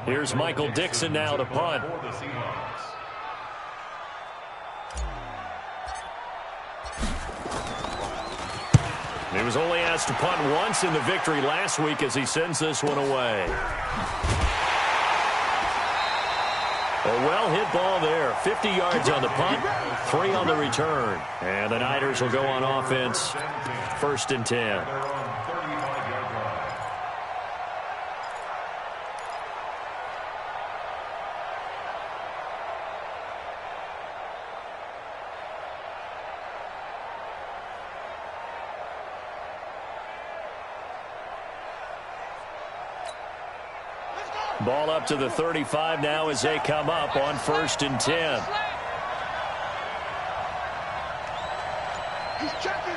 Here's Michael Dixon now to punt. He was only asked to punt once in the victory last week as he sends this one away. A well-hit ball there. 50 yards on the punt, 3 on the return. And the Niners will go on offense, 1st and 10. Ball up to the 35 now as they come up on 1st and 10. He's checking.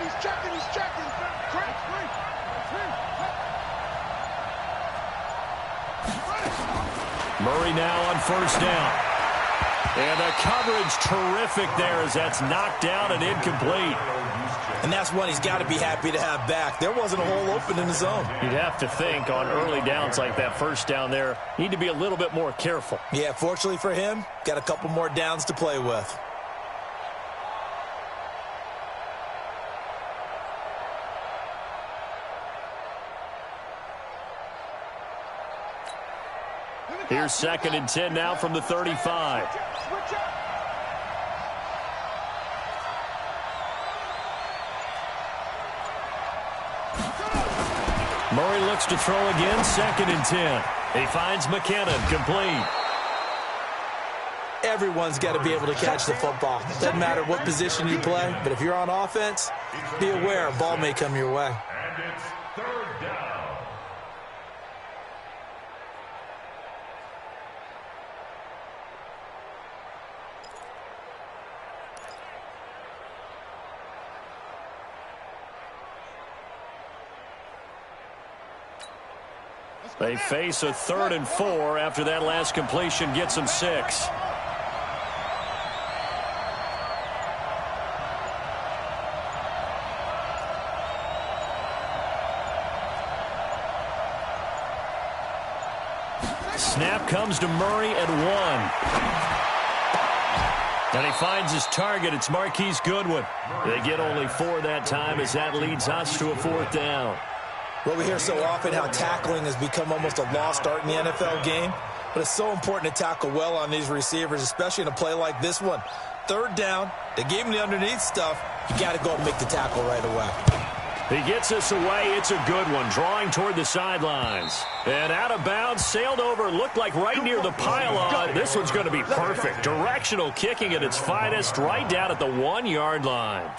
Murray now on 1st down. And the coverage terrific there as that's knocked down and incomplete. And that's one he's got to be happy to have back. There wasn't a hole open in the zone. You'd have to think on early downs like that 1st down there, need to be a little bit more careful. Yeah, fortunately for him, got a couple more downs to play with. Here's 2nd and 10 now from the 35. Murray looks to throw again, 2nd and 10. He finds McKinnon, complete. Everyone's got to be able to catch the football. Doesn't matter what position you play, but if you're on offense, be aware a ball may come your way. And it's 3rd down. They face a 3rd and 4 after that last completion gets them 6. Snap comes to Murray at 1. And he finds his target. It's Marquise Goodwin. They get only 4 that time as that leads us to a 4th down. Well, we hear so often how tackling has become almost a lost art in the NFL game, but it's so important to tackle well on these receivers, especially in a play like this one. 3rd down, they gave him the underneath stuff. You got to go and make the tackle right away. He gets us away. It's a good one, drawing toward the sidelines. And out of bounds, sailed over, looked like right near the pylon. This one's going to be perfect. Directional kicking at its finest, right down at the 1-yard line.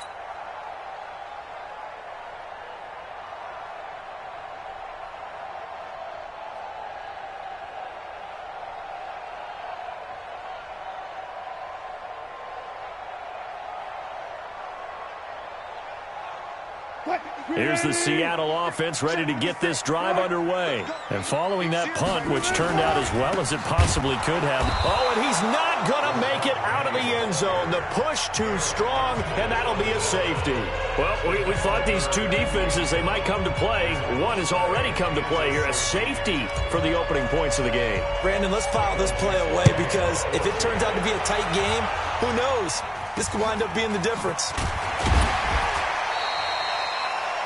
Here's the Seattle offense ready to get this drive underway. And following that punt, which turned out as well as it possibly could have. Oh, and he's not going to make it out of the end zone. The push too strong, and that'll be a safety. Well, we thought these two defenses, they might come to play. One has already come to play here. A safety for the opening points of the game. Brandon, let's file this play away because if it turns out to be a tight game, who knows? This could wind up being the difference.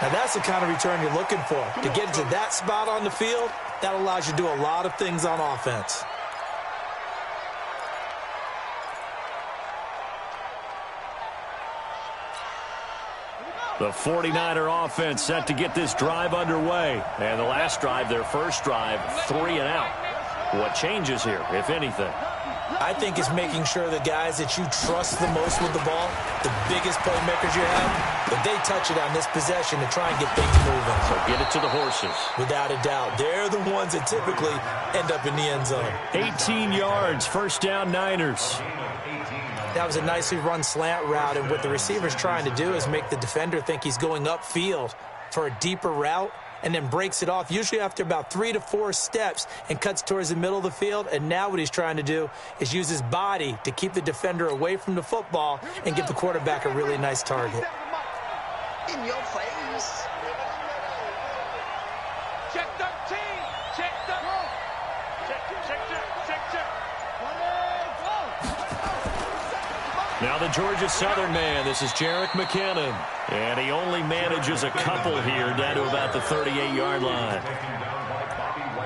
Now, that's the kind of return you're looking for. To get to that spot on the field, that allows you to do a lot of things on offense. The 49er offense set to get this drive underway. And the last drive, their first drive, 3 and out. What changes here, if anything? I think it's making sure the guys that you trust the most with the ball, the biggest playmakers you have, that they touch it on this possession to try and get things moving. So get it to the horses. Without a doubt. They're the ones that typically end up in the end zone. 18 yards, first down Niners. That was a nicely run slant route, and what the receiver's trying to do is make the defender think he's going upfield for a deeper route, and then breaks it off, usually after about 3 to 4 steps, and cuts towards the middle of the field. And now what he's trying to do is use his body to keep the defender away from the football and give the quarterback a really nice target. In your face. Check the team. Check the Now the Georgia Southern man, this is Jarek McKinnon. And he only manages a couple here down to about the 38-yard line.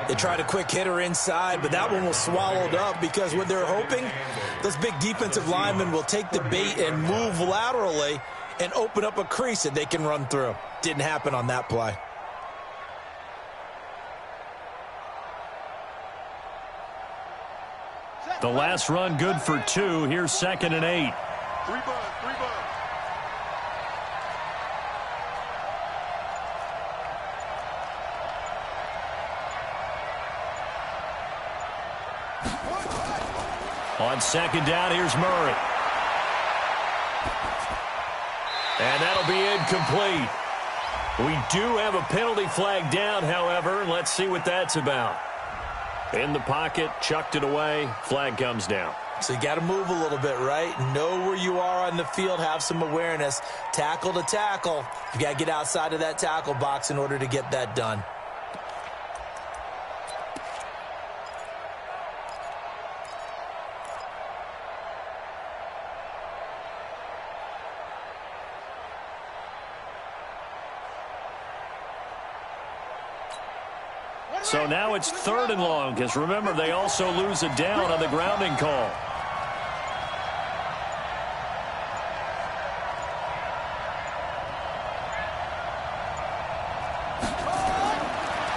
They tried a quick hitter inside, but that one was swallowed up because what they're hoping, those big defensive linemen will take the bait and move laterally and open up a crease that they can run through. Didn't happen on that play. The last run good for 2. Here's 2nd and 8. 3 bucks. On 2nd down, here's Murray. And that'll be incomplete. We do have a penalty flag down, however. Let's see what that's about. In the pocket, chucked it away, flag comes down. So you got to move a little bit, right? Know where you are on the field, have some awareness. Tackle to tackle. You got to get outside of that tackle box in order to get that done. So now it's 3rd and long, because remember, they also lose a down on the grounding call.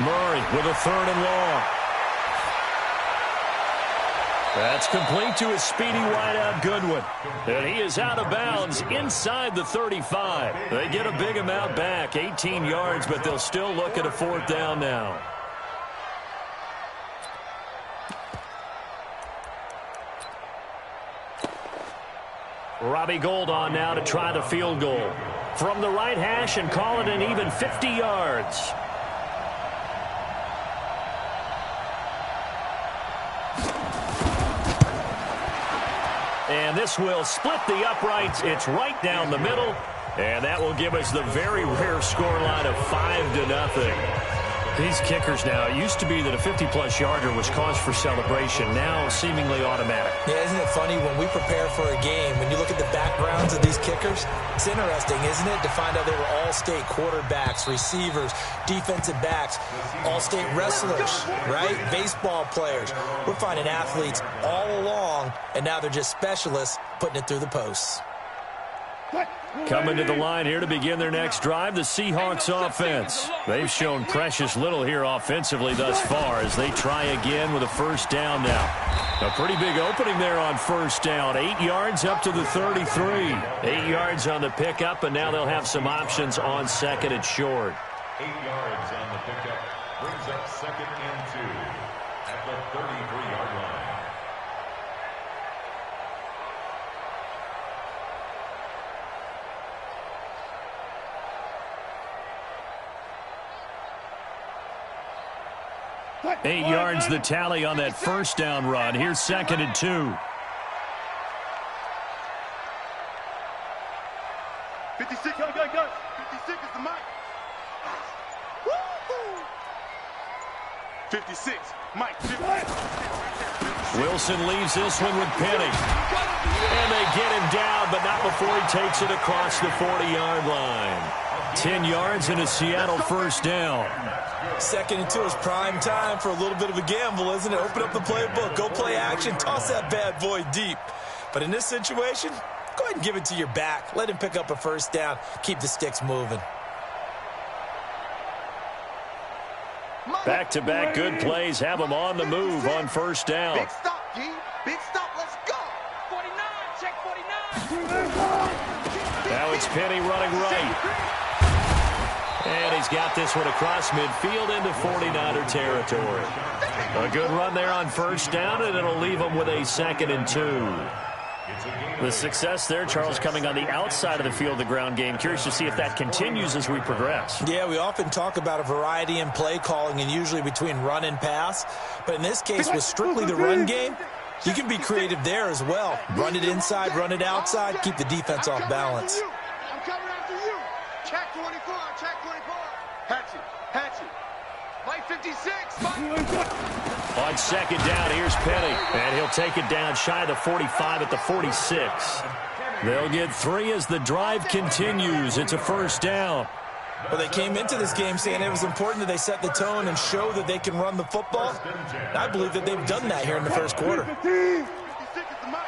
Murray with a 3rd and long. That's complete to his speedy wideout Goodwin. And he is out of bounds inside the 35. They get a big amount back, 18 yards, but they'll still look at a 4th down now. Robbie Gould on now to try the field goal. From the right hash and call it an even 50 yards. And this will split the uprights. It's right down the middle. And that will give us the very rare scoreline of 5-0. These kickers now, it used to be that a 50-plus yarder was cause for celebration. Now seemingly automatic. Yeah, isn't it funny when we prepare for a game, when you look at the backgrounds of these kickers, it's interesting, isn't it, to find out they were all-state quarterbacks, receivers, defensive backs, all-state wrestlers, right? Baseball players. We're finding athletes all along, and now they're just specialists putting it through the posts. Coming to the line here to begin their next drive, the Seahawks offense. They've shown precious little here offensively thus far as they try again with a 1st down now. A pretty big opening there on 1st down. 8 yards up to the 33. 8 yards on the pickup, and now they'll have some options on 2nd and short. 8 yards on the pickup brings up 2nd and 2 at the 33-yard line. Eight yards the tally on that 1st down run. Here's 2nd and 2. 56, go. 56 is the mic. 56, Mike. 56. Wilson leaves this one with Penny. And they get him down, but not before he takes it across the 40-yard line. 10 yards and a Seattle 1st down. 2nd and 2 is prime time for a little bit of a gamble, isn't it? Open up the playbook, go play action, toss that bad boy deep. But in this situation, go ahead and give it to your back. Let him pick up a 1st down. Keep the sticks moving. Back-to-back good plays have them on the move on 1st down. Big stop, G. Big stop. Let's go. 49. Check 49. Now it's Penny running right. And he's got this one across midfield into 49er territory. A good run there on 1st down, and it'll leave them with a 2nd and 2. The success there, Charles, coming on the outside of the field, the ground game. Curious to see if that continues as we progress. Yeah, we often talk about a variety in play calling and usually between run and pass. But in this case, with strictly the run game, you can be creative there as well. Run it inside, run it outside, keep the defense off balance. I'm coming after you. Check 24. Check 24. Hatchet. Mike 56. On second down, here's Penny. And he'll take it down shy of the 45 at the 46. They'll get 3 as the drive continues. It's a first down. Well, they came into this game saying it was important that they set the tone and show that they can run the football. I believe that they've done that here in the first quarter. 56 is the mic.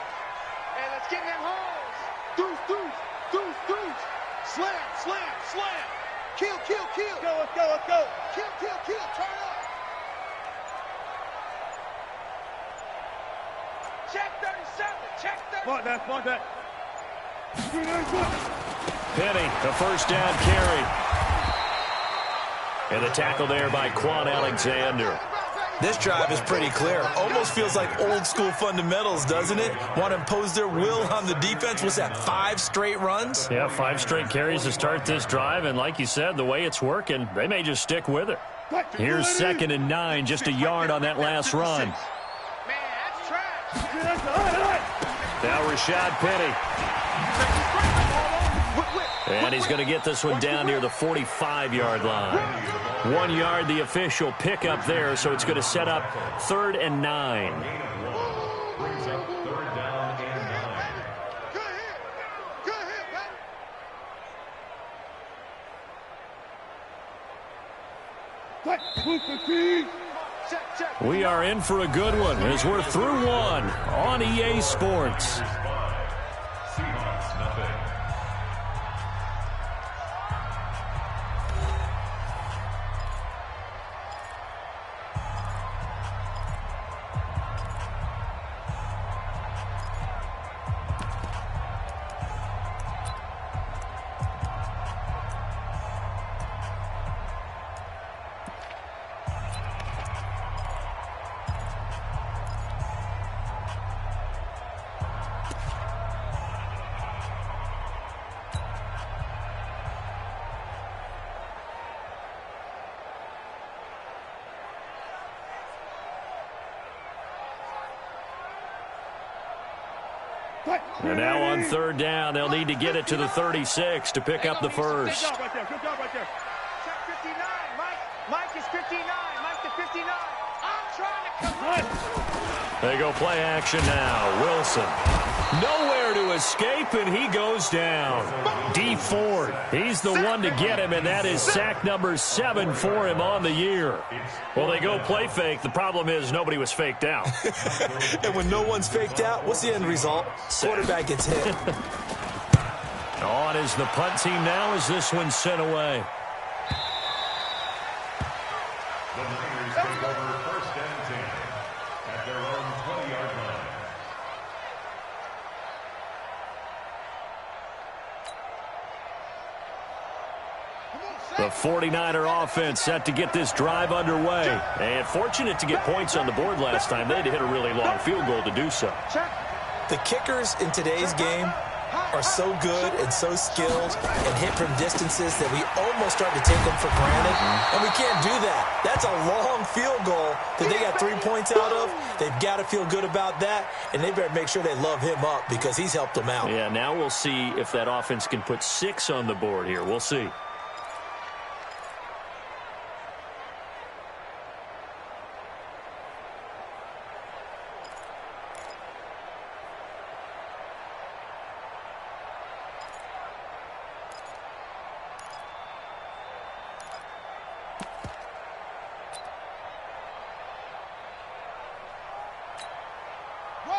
And let's get in them holes. Deuce. Slam. Kill. Let's go. Kill. Turn up. Check 37. Check 37. Mark that. Penny, the first down carry. And the tackle there by Quan Alexander. This drive is pretty clear. Almost feels like old school fundamentals, doesn't it? Want to impose their will on the defense. Was that 5 straight runs? Yeah, 5 straight carries to start this drive. And like you said, the way it's working, they may just stick with it. Here's 2nd and 9, just a yard on that last run. Man, that's trash. Now Rashad Penny. And he's going to get this one down near the 45-yard line. 1 yard, the official pickup there, so it's going to set up 3rd and 9. Brings up 3rd down and 9. Good hit, Check. We are in for a good one as we're through one on EA Sports. Seahawks, nothing. And now on 3rd down, they'll need to get it to the 36 to pick up the first. Good job right there. Check 59. Mike is 59. Mike to 59. I'm trying to come. They go play action now. Wilson. Nowhere to escape, and he goes down. D. Ford, he's the one to get him, and that is sack number 7 for him on the year. Well, they go play fake. The problem is nobody was faked out. And when no one's faked out, what's the end result? Quarterback gets hit. On is the punt team now as this one's sent away. The Niners take over 1st and 10 at their own 20-yard line. The 49er offense set to get this drive underway. And fortunate to get points on the board last time. They had to hit a really long field goal to do so. The kickers in today's game are so good and so skilled and hit from distances that we almost start to take them for granted. And we can't do that. That's a long field goal that they got 3 points out of. They've got to feel good about that, and they better make sure they love him up because he's helped them out. Yeah, now we'll see if that offense can put 6 on the board here. We'll see.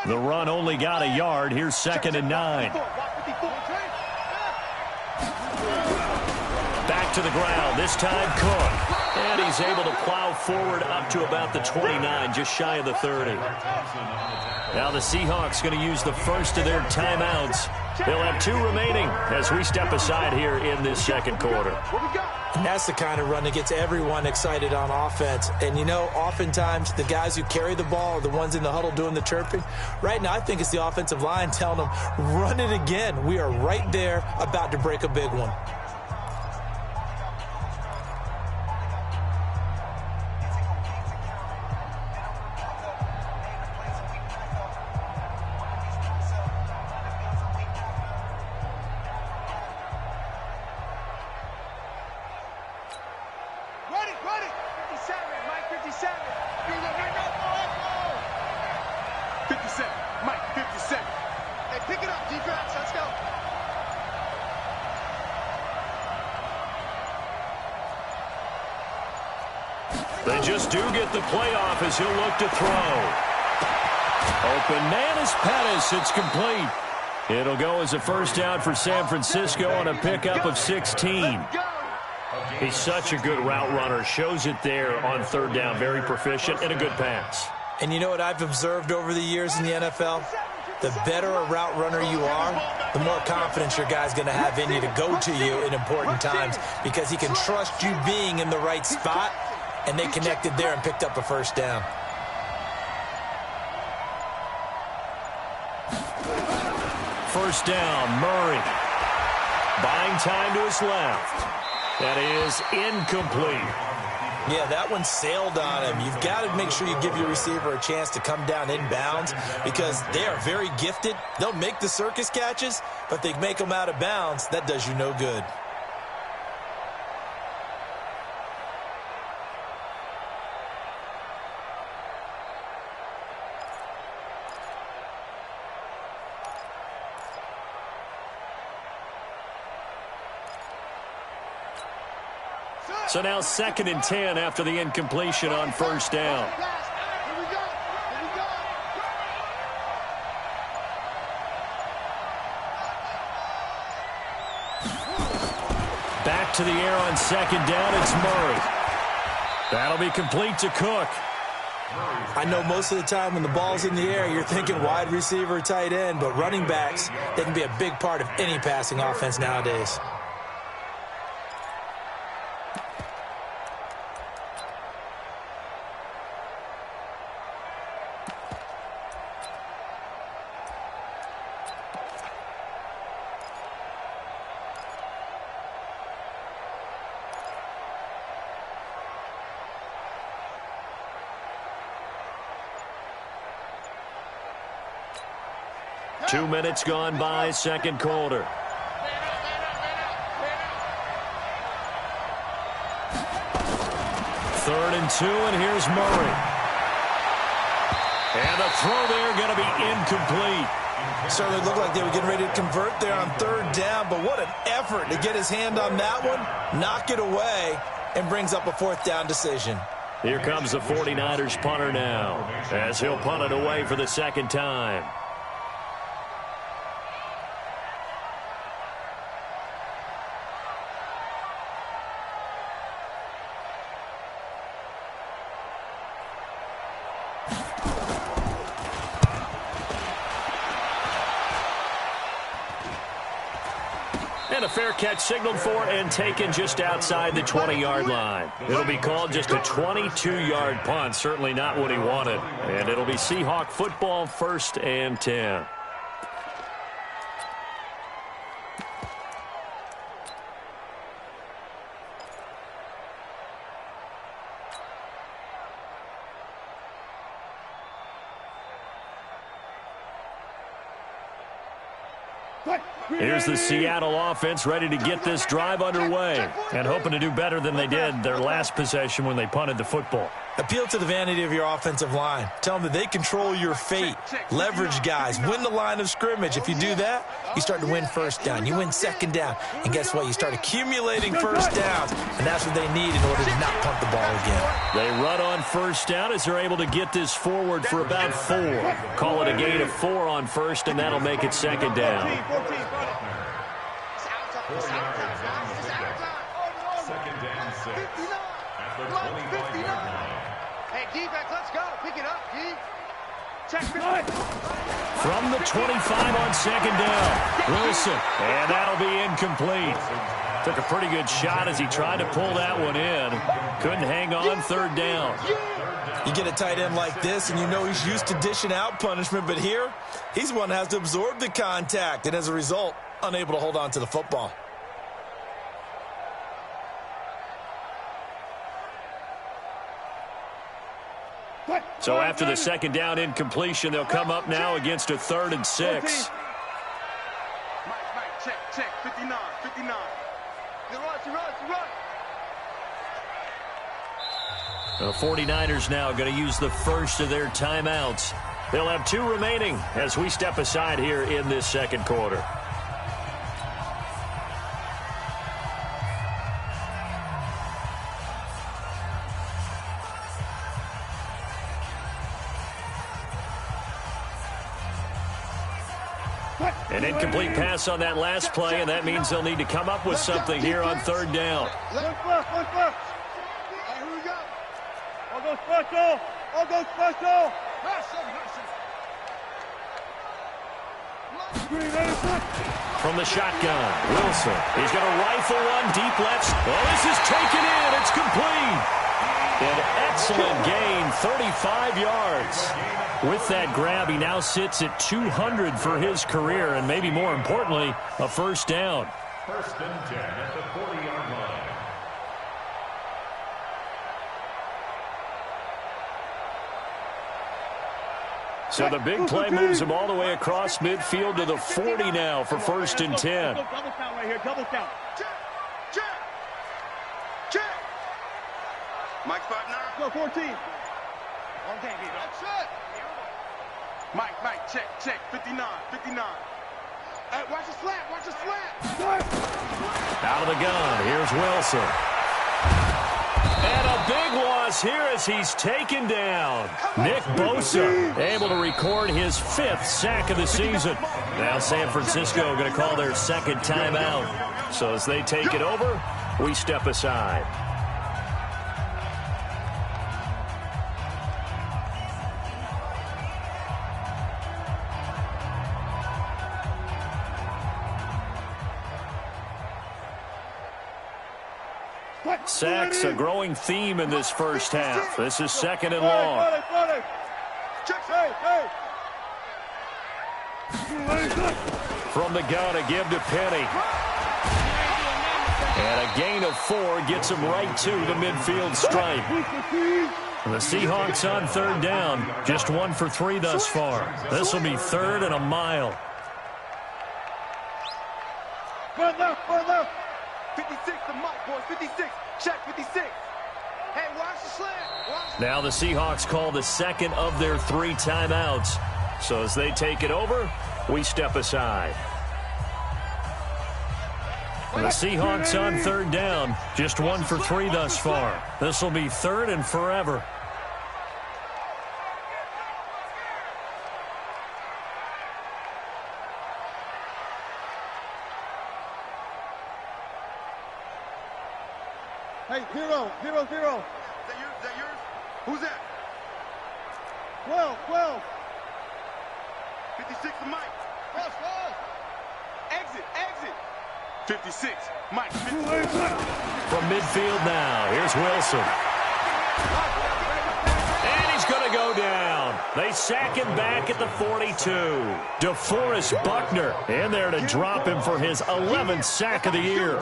The run only got a yard. Here's 2nd and 9. Back to the ground. This time Cook. And he's able to plow forward up to about the 29, just shy of the 30. Now the Seahawks going to use the first of their timeouts. They'll have 2 remaining as we step aside here in this second quarter. And that's the kind of run that gets everyone excited on offense. And, you know, oftentimes the guys who carry the ball are the ones in the huddle doing the chirping. Right now, I think it's the offensive line telling them, run it again. We are right there about to break a big one. They just do get the playoff as he'll look to throw. Open man is Pettis. It's complete. It'll go as a first down for San Francisco on a pickup of 16. He's such a good route runner. Shows it there on third down. Very proficient and a good pass. And you know what I've observed over the years in the NFL? The better a route runner you are, the more confidence your guy's going to have in you to go to you in important times because he can trust you being in the right spot, and they connected there and picked up a first down. First down, Murray. Buying time to his left. That is incomplete. Yeah, that one sailed on him. You've got to make sure you give your receiver a chance to come down inbounds because they are very gifted. They'll make the circus catches, but they make them out of bounds. That does you no good. So now 2nd and 10 after the incompletion on first down. Back to the air on 2nd down. It's Murray. That'll be complete to Cook. I know most of the time when the ball's in the air, you're thinking wide receiver, tight end, but running backs, they can be a big part of any passing offense nowadays. Two minutes gone by, second quarter. Third and 2, and here's Murray. And the throw there going to be incomplete. Certainly looked like they were getting ready to convert there on third down, but what an effort to get his hand on that one, knock it away, and brings up a fourth down decision. Here comes the 49ers punter now, as he'll punt it away for the second time. And a fair catch signaled for and taken just outside the 20-yard line. It'll be called just a 22-yard punt. Certainly not what he wanted. And it'll be Seahawk football, 1st and 10. Here's the Seattle offense ready to get this drive underway and hoping to do better than they did their last possession when they punted the football. Appeal to the vanity of your offensive line. Tell them that they control your fate. Leverage guys. Win the line of scrimmage. If you do that, you start to win first down. You win second down. And guess what? You start accumulating first downs. And that's what they need in order to not punt the ball again. They run on first down as they're able to get this forward for about 4. Call it a gain of 4 on first, and that'll make it second down. 2nd and 6 at the 25-yard line. Hey, defense, let's go. Pick it up, D. Check. From the 25 on second down, Wilson. And that'll be incomplete. Took a pretty good shot as he tried to pull that one in. Couldn't hang on third down. You get a tight end like this, and you know he's used to dishing out punishment, but here, he's one that has to absorb the contact, and as a result, unable to hold on to the football. So after the second down incompletion, they'll come up now against a 3rd and 6. Mike, check, 59. The 49ers now going to use the first of their timeouts. They'll have 2 remaining as we step aside here in this second quarter. An incomplete pass on that last play, and that means they'll need to come up with something here on third down. Left. Hey, here we go. I'll go special. From the shotgun, Wilson. He's going to rifle one deep left. Oh, this is taken in. It's complete. An excellent gain, 35 yards. With that grab, he now sits at 200 for his career, and maybe more importantly, a first down. First and 10 at the 40-yard line. So the big play moves him all the way across midfield to the 40 now for first and 10. Double count right here, double count. Check. Mike 5-9. Go 14. Okay, that's it. Mike, check. 59. Hey, watch the slant. Out of the gun, here's Wilson. And a big loss here as he's taken down. Nick Bosa able to record his 5th sack of the season. Now San Francisco going to call their second timeout. So as they take it over, we step aside. Sacks, a growing theme in this first half. This is second and long. From the gun, a give to Penny. And a gain of 4 gets him right to the midfield stripe. The Seahawks on third down, just 1 for 3 thus far. This will be third and a mile. Run left. 56, the Mike, boys, 56. Check, 56. Hey, watch the slant. Now the Seahawks call the second of their 3 timeouts. So as they take it over, we step aside. The Seahawks on third down, just 1 for 3 thus far. This will be third and forever. Hey, 0. Is that yours? Who's that? 12. 56 to Mike. Cross. Exit. 56. Mike. 56. From midfield now, here's Wilson. And he's going to go down. They sack him back at the 42. DeForest Buckner in there to drop him for his 11th sack of the year.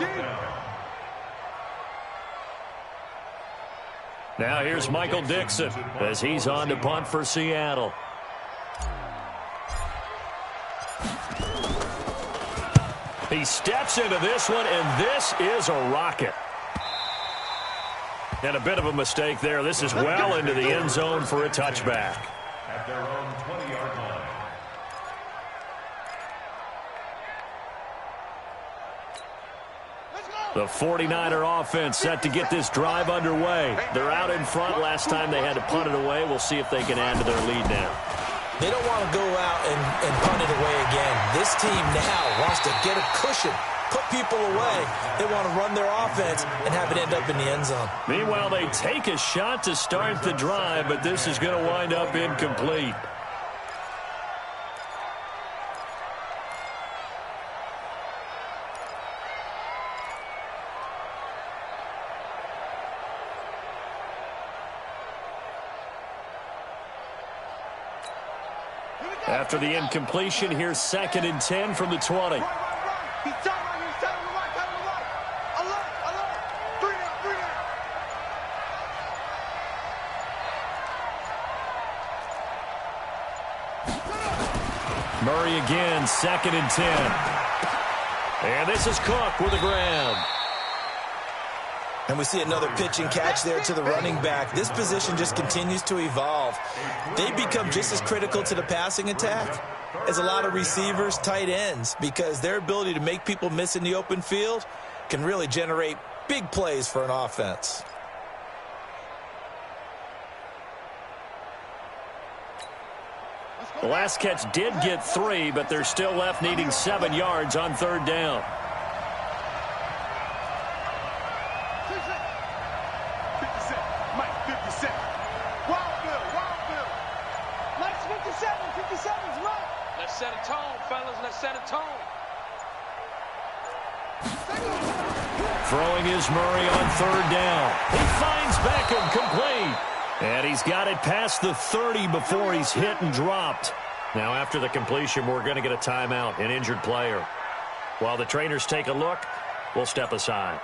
Now here's Michael Dixon as he's on to punt for Seattle. He steps into this one, and this is a rocket. And a bit of a mistake there. This is well into the end zone for a touchback. At their own 20-yard line. The 49er offense set to get this drive underway. They're out in front. Last time they had to punt it away. We'll see if they can add to their lead now. They don't want to go out and punt it away again. This team now wants to get a cushion, put people away. They want to run their offense and have it end up in the end zone. Meanwhile, they take a shot to start the drive, but this is going to wind up incomplete. After the incompletion, here's second and 10 from the 20. He's tight on you. He's tight on the right. Alert. 3 down. Murray again, second and 10. And this is Cook with the grab. And we see another pitch and catch there to the running back. This position just continues to evolve. They become just as critical to the passing attack as a lot of receivers, tight ends, because their ability to make people miss in the open field can really generate big plays for an offense. The last catch did get 3, but they're still left needing 7 yards on 3rd down. 57. Mike, 57. Wild Bill. Mike's 57. 57's Mike. Let's set a tone, fellas. Let's set a tone. Throwing is Murray on 3rd down. He finds Beckham complete. And he's got it past the 30 before he's hit and dropped. Now after the completion, we're going to get a timeout, an injured player. While the trainers take a look, we'll step aside.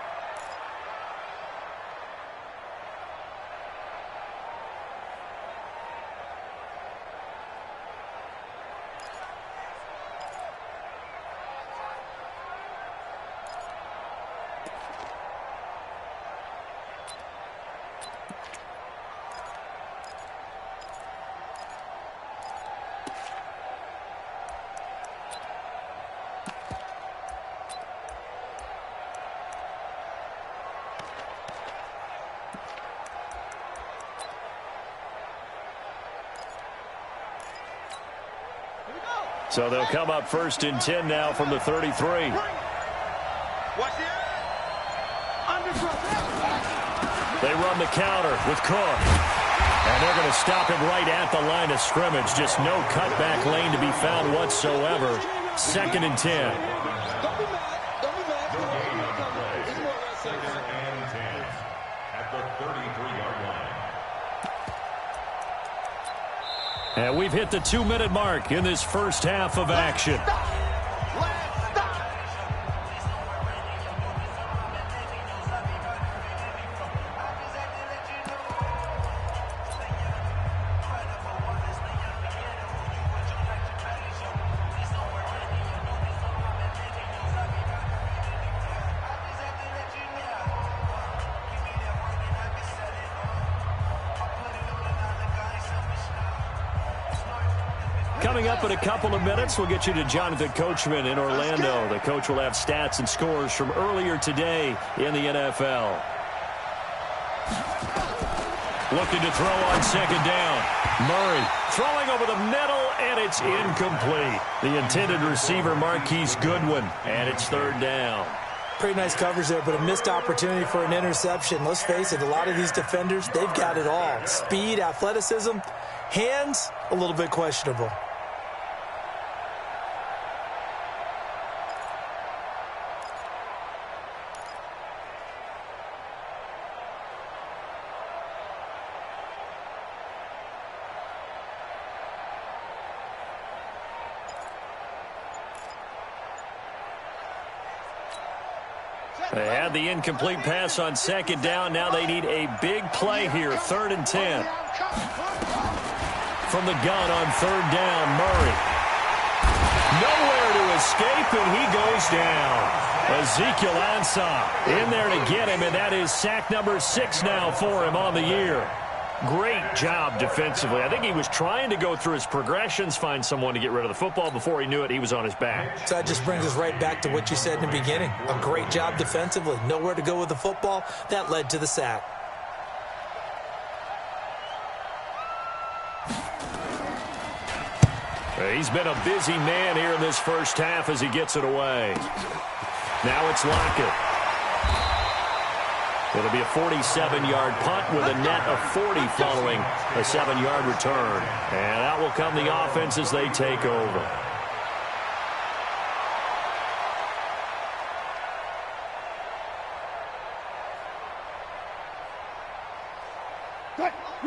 So they'll come up 1st and 10 now from the 33. Watch it. They run the counter with Cook. And they're going to stop him right at the line of scrimmage. Just no cutback lane to be found whatsoever. 2nd and 10. Don't be mad. Second and 10 at the 33-yard line. And we've hit the 2-minute mark in this first half of action. Coming up in a couple of minutes, we'll get you to Jonathan Coachman in Orlando. The coach will have stats and scores from earlier today in the NFL. Looking to throw on 2nd down. Murray throwing over the middle, and it's incomplete. The intended receiver, Marquise Goodwin, and it's 3rd down. Pretty nice coverage there, but a missed opportunity for an interception. Let's face it, a lot of these defenders, they've got it all. Speed, athleticism, hands, a little bit questionable. They had the incomplete pass on 2nd down. Now they need a big play here. 3rd and 10. From the gun on 3rd down, Murray. Nowhere to escape, and he goes down. Ezekiel Ansah in there to get him, and that is sack number 6 now for him on the year. Great job defensively. I think he was trying to go through his progressions, find someone to get rid of the football. Before he knew it, he was on his back. So that just brings us right back to what you said in the beginning. A great job defensively. Nowhere to go with the football. That led to the sack. He's been a busy man here in this first half as he gets it away. Now it's Lockett. It'll be a 47-yard punt with a net of 40 following a 7-yard return. And out will come the offense as they take over.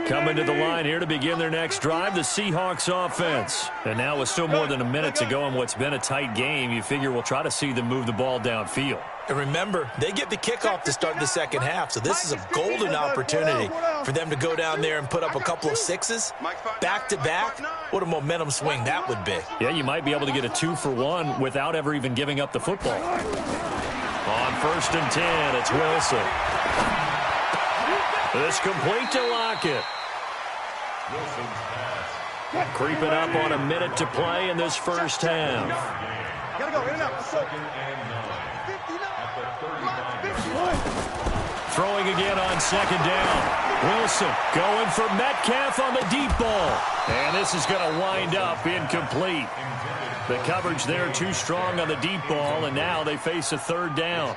Coming to the line here to begin their next drive, the Seahawks offense. And now with still more than a minute to go in what's been a tight game, you figure we'll try to see them move the ball downfield. And remember, they get the kickoff to start the second half, so this is a golden opportunity for them to go down there and put up a couple of sixes back-to-back. What a momentum swing that would be. Yeah, you might be able to get a 2-for-1 without ever even giving up the football. On 1st and 10, it's Wilson. This complete to Lockett. Creeping up on a minute to play in this first half. Gotta go, in and out. 2nd and 9 at the 35. Throwing again on second down. Wilson going for Metcalf on the deep ball. And this is going to wind up incomplete. The coverage there too strong on the deep ball, and now they face a third down.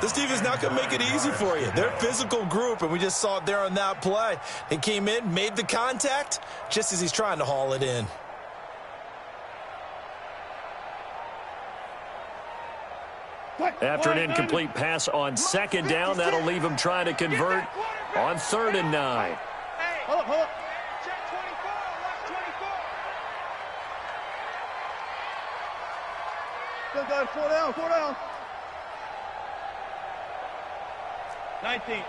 This defense not going to make it easy for you. They're a physical group, and we just saw it there on that play. He came in, made the contact, just as he's trying to haul it in. After an incomplete pass on second down, that'll leave him trying to convert on 3rd and 9. Hey, hold up. Check 24. Watch 24. Good, guys. 4 down. 19.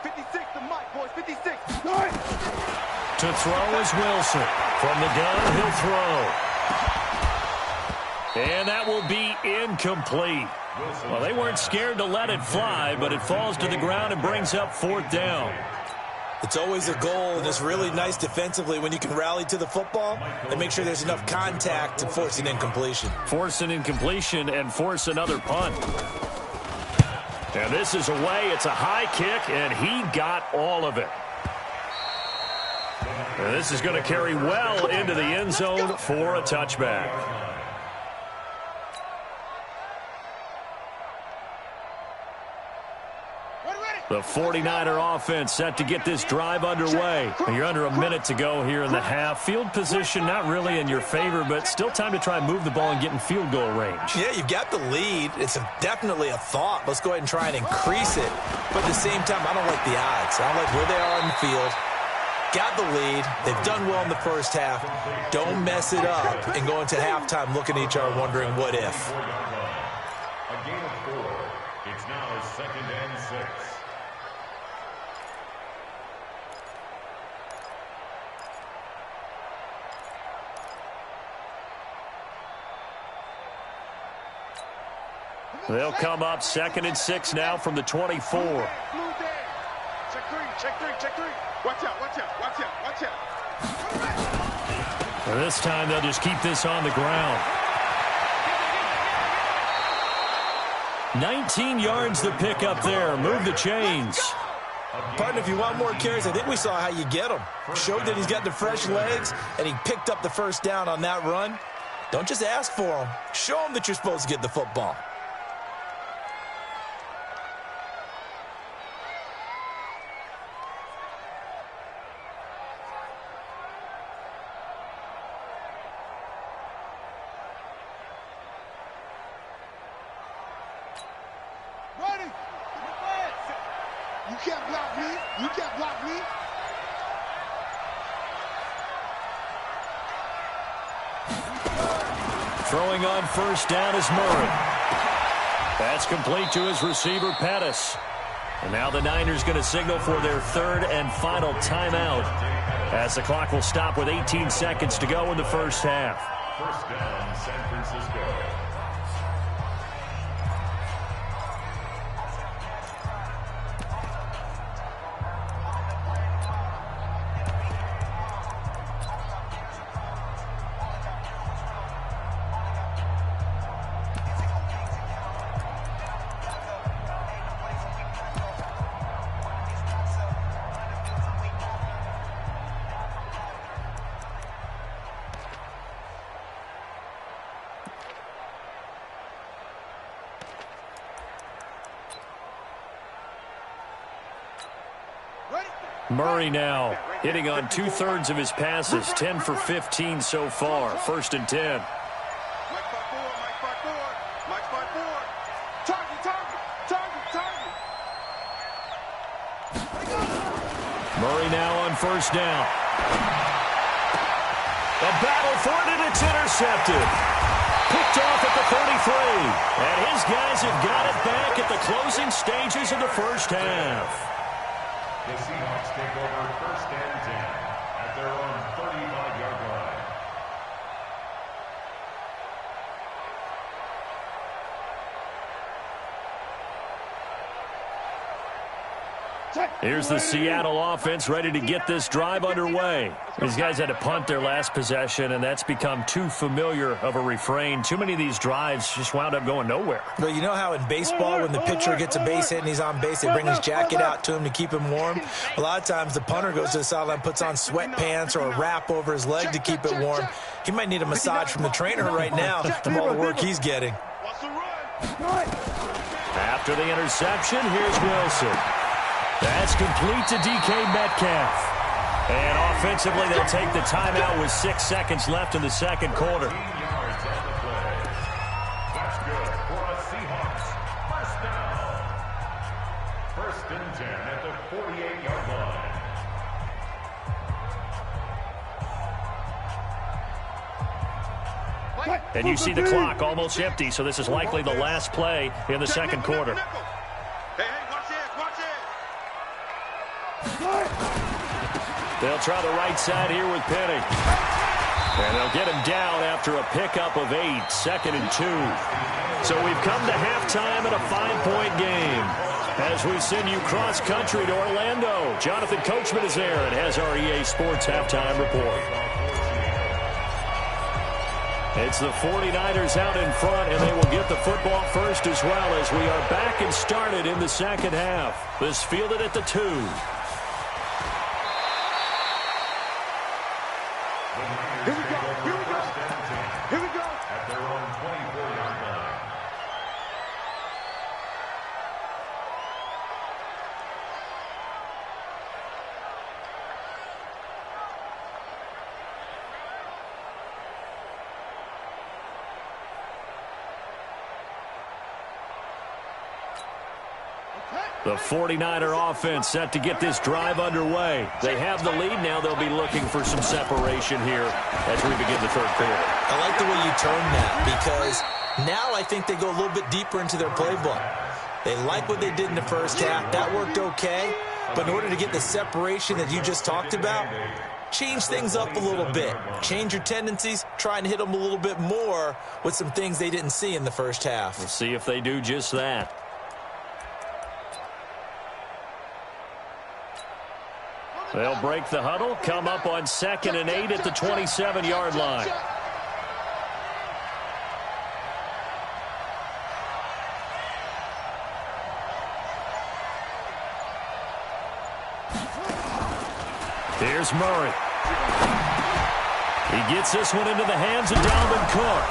56 to Mike, boys. 56. To throw is Wilson. From the gun, he'll throw. And that will be incomplete. Well, they weren't scared to let it fly, but it falls to the ground and brings up 4th down. It's always a goal, and it's really nice defensively when you can rally to the football and make sure there's enough contact to force an incompletion. Force an incompletion and force another punt. And this is away. It's a high kick, and he got all of it. And this is going to carry well into the end zone for a touchback. The 49er offense set to get this drive underway. You're under a minute to go here in the half. Field position not really in your favor, but still time to try and move the ball and get in field goal range. Yeah, you've got the lead. It's definitely a thought. Let's go ahead and try and increase it. But at the same time, I don't like the odds. I don't like where they are on the field. Got the lead. They've done well in the first half. Don't mess it up and go into halftime looking at each other wondering what if. A gain of 4. It's now 2nd and 6. They'll come up 2nd and 6 now from the 24. Check three. Watch out. And this time they'll just keep this on the ground. 19 yards to pick up there. Move the chains. Partner, if you want more carries, I think we saw how you get them. Showed that he's got the fresh legs, and he picked up the first down on that run. Don't just ask for them. Show them that you're supposed to get the football. You can't block me. Throwing on first down is Murray. That's complete to his receiver, Pettis. And now the Niners going to signal for their 3rd and final timeout, as the clock will stop with 18 seconds to go in the first half. First down, San Francisco. Murray now hitting on 2/3 of his passes, 10 for 15 so far. 1st and 10. Mike 5-4. Target. Murray now on first down. A battle for it, and it's intercepted. Picked off at the 33. And his guys have got it back at the closing stages of the first half. The Seahawks take over 1st and 10 at their own 35-yard line. Here's the Seattle offense ready to get this drive underway. These guys had to punt their last possession, and that's become too familiar of a refrain. Too many of these drives just wound up going nowhere. But you know how in baseball, when the pitcher gets a base hit and he's on base, they bring his jacket out to him to keep him warm? A lot of times the punter goes to the sideline, puts on sweatpants or a wrap over his leg to keep it warm. He might need a massage from the trainer right now from all the work he's getting. After the interception, here's Wilson. That's complete to DK Metcalf. And offensively, they'll take the timeout with 6 seconds left in the second quarter. 15 yards on the play. That's good for a Seahawks first down. 1st and 10 at the 48-yard line. And you see the clock almost empty, so this is likely the last play in the second quarter. Hey, watch this. They'll try the right side here with Penny. And they'll get him down after a pickup of 8, 2nd and 2. So we've come to halftime in a 5-point game. As we send you cross-country to Orlando, Jonathan Coachman is there and has our EA Sports halftime report. It's the 49ers out in front, and they will get the football first as well as we are back and started in the second half. This fielded at the 2. Here we go. Here we go. At their own 24-yard line. The 49er offense set to get this drive underway. They have the lead. Now they'll be looking for some separation here as we begin the third quarter. I like the way you turned that, because now I think they go a little bit deeper into their playbook. They like what they did in the first half. That worked okay. But in order to get the separation that you just talked about, change things up a little bit. Change your tendencies. Try and hit them a little bit more with some things they didn't see in the first half. We'll see if they do just that. They'll break the huddle, come up on 2nd and 8 at the 27-yard line. Here's Murray. He gets this one into the hands of Dalvin Cook.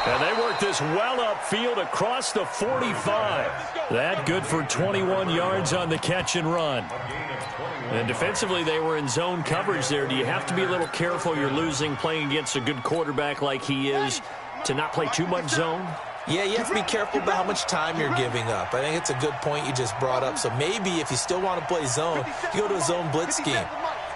And they work this well upfield across the 45. That good for 21 yards on the catch and run. And defensively, they were in zone coverage there. Do you have to be a little careful? You're losing playing against a good quarterback like he is to not play too much zone? Yeah, you have to be careful about how much time you're giving up. I think it's a good point you just brought up. So maybe if you still want to play zone, you go to a zone blitz scheme.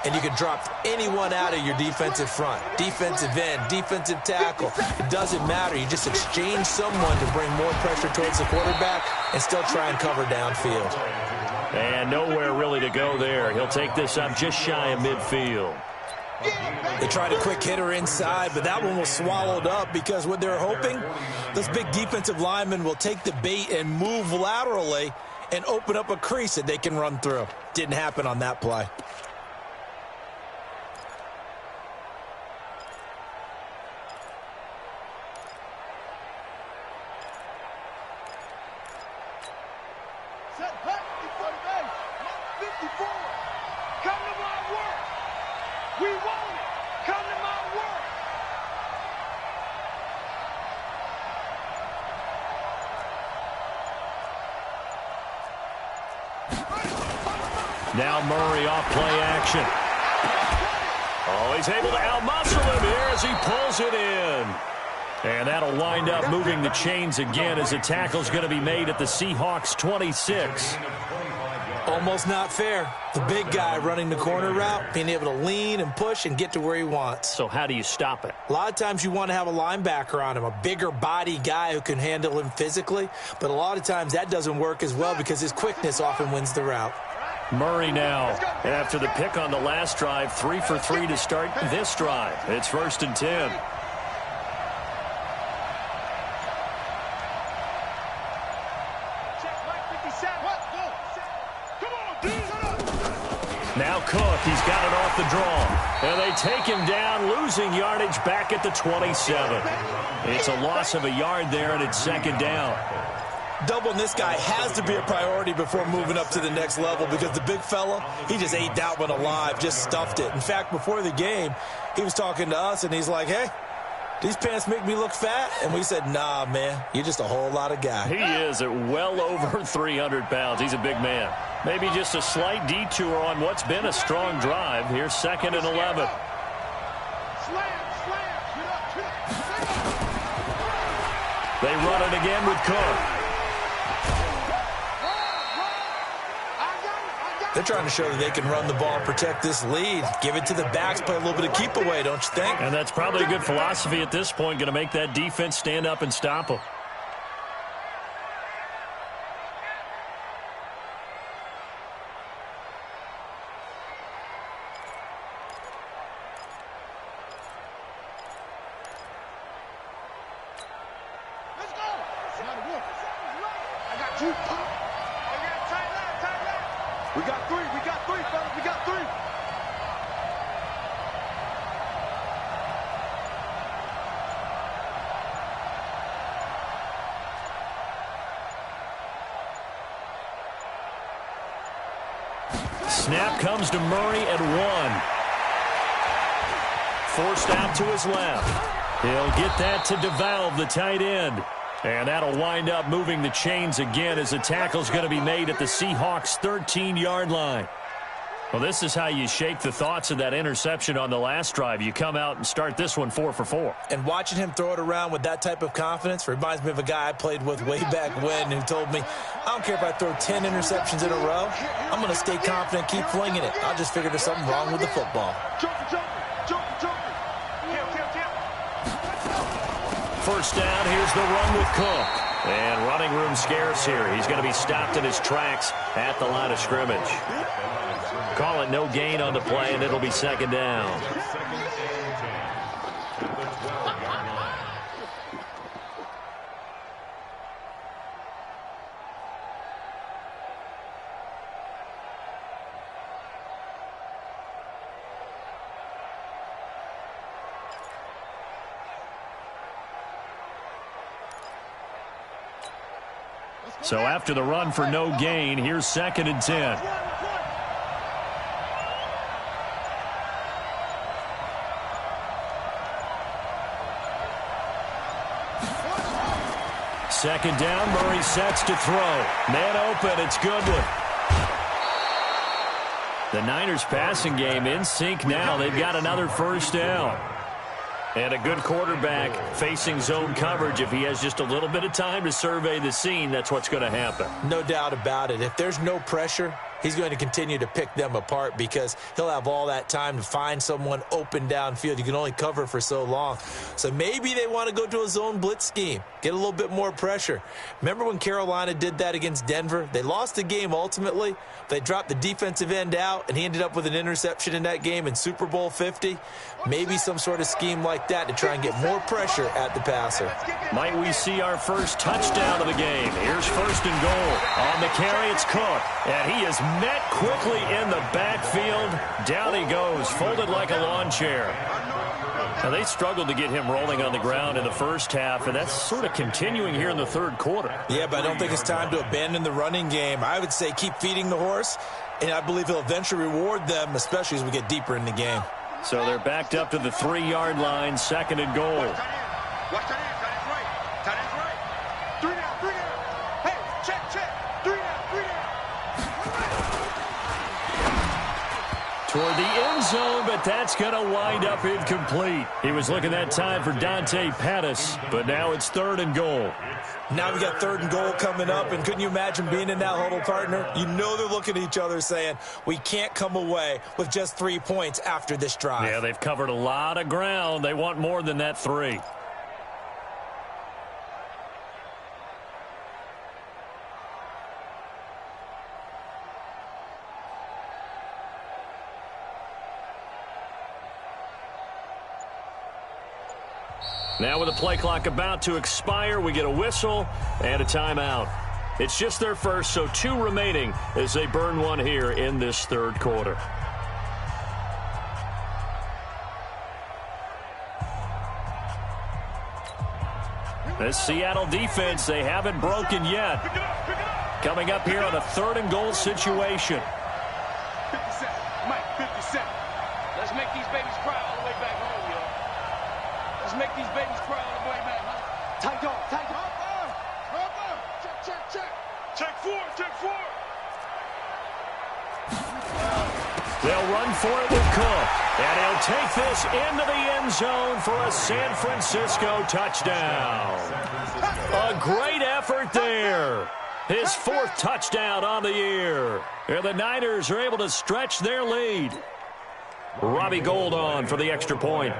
And you can drop anyone out of your defensive front. Defensive end, defensive tackle. It doesn't matter. You just exchange someone to bring more pressure towards the quarterback and still try and cover downfield. And nowhere really to go there. He'll take this up just shy of midfield. They tried a quick hitter inside, but that one was swallowed up because what they're hoping, those big defensive linemen will take the bait and move laterally and open up a crease that they can run through. Didn't happen on that play. Now Murray off play action. Oh, he's able to outmuscle him here as he pulls it in. And that'll wind up moving the chains again as the tackle's going to be made at the Seahawks 26. Almost not fair. The big guy running the corner route, being able to lean and push and get to where he wants. So how do you stop it? A lot of times you want to have a linebacker on him, a bigger body guy who can handle him physically. But a lot of times that doesn't work as well because his quickness often wins the route. Murray now, after the pick on the last drive, 3 for 3 to start this drive. It's 1st and 10. Check, Mike 57. Come on, dude. He's got it off the draw. And they take him down, losing yardage back at the 27. It's a loss of a yard there, and it's second down. Doubling this guy has to be a priority before moving up to the next level because the big fella, he just ate that one alive, just stuffed it. In fact, before the game, he was talking to us, and he's like, hey, these pants make me look fat? And we said, nah, man, you're just a whole lot of guy. He is at well over 300 pounds. He's a big man. Maybe just a slight detour on what's been a strong drive. Here's 2nd and 11. They run it again with Cook. They're trying to show that they can run the ball, protect this lead, give it to the backs, play a little bit of keep away, don't you think? And that's probably a good philosophy at this point, going to make that defense stand up and stop them. Let's go. I got you, Pop. We got three, fellas, we got three. Snap comes to Murray at 1. Forced out to his left. He'll get that to DeValve, the tight end. And that'll wind up moving the chains again as the tackle's going to be made at the Seahawks' 13-yard line. Well, this is how you shake the thoughts of that interception on the last drive. You come out and start this one 4 for 4. And watching him throw it around with that type of confidence reminds me of a guy I played with way back when who told me, I don't care if I throw 10 interceptions in a row. I'm going to stay confident, keep flinging it. I just figured there's something wrong with the football. First down, here's the run with Cook. And running room scarce here. He's going to be stopped in his tracks at the line of scrimmage. Call it no gain on the play, and it'll be second down. So after the run for no gain, here's 2nd and 10. Second down, Murray sets to throw. Man open, it's Goodwin. The Niners passing game in sync now. They've got another first down. And a good quarterback facing zone coverage. If he has just a little bit of time to survey the scene, that's what's going to happen. No doubt about it. If there's no pressure, he's going to continue to pick them apart because he'll have all that time to find someone open downfield. You can only cover for so long. So maybe they want to go to a zone blitz scheme, get a little bit more pressure. Remember when Carolina did that against Denver? They lost the game ultimately. They dropped the defensive end out, and he ended up with an interception in that game in Super Bowl 50. Maybe some sort of scheme like that to try and get more pressure at the passer. Might we see our first touchdown of the game? Here's 1st and goal. On the carry, it's Cook. And he is met quickly in the backfield. Down he goes, folded like a lawn chair. Now, they struggled to get him rolling on the ground in the first half, and that's sort of continuing here in the third quarter. Yeah, but I don't think it's time to abandon the running game. I would say keep feeding the horse, and I believe he'll eventually reward them, especially as we get deeper in the game. So they're backed up to the 3-yard line, 2nd and goal. Watch that in. Tight end's right. 3 down. Hey, check. 3 down. Toward the end zone, but that's going to wind up incomplete. He was looking that time for Dante Pettis, but now it's 3rd and goal. Now we got 3rd and goal coming up, and couldn't you imagine being in that huddle, partner? You know they're looking at each other saying, we can't come away with just 3 points after this drive. Yeah, they've covered a lot of ground. They want more than that 3. Now with the play clock about to expire, we get a whistle and a timeout. It's just their first, so 2 remaining as they burn one here in this third quarter. This Seattle defense, they haven't broken yet. Coming up here on a 3rd and goal situation. 50 seconds. Mike, 50 seconds. Let's make these babies cry all the way back home, yo. Let's make these babies cry all the way back home. Tight dog, tight dog. Check, check, check. Check 4, check 4. They'll run for it with Cook. And he'll take this into the end zone for a San Francisco touchdown. A great effort there. His 4th touchdown on the year. And the Niners are able to stretch their lead. Robbie Gould on for the extra point.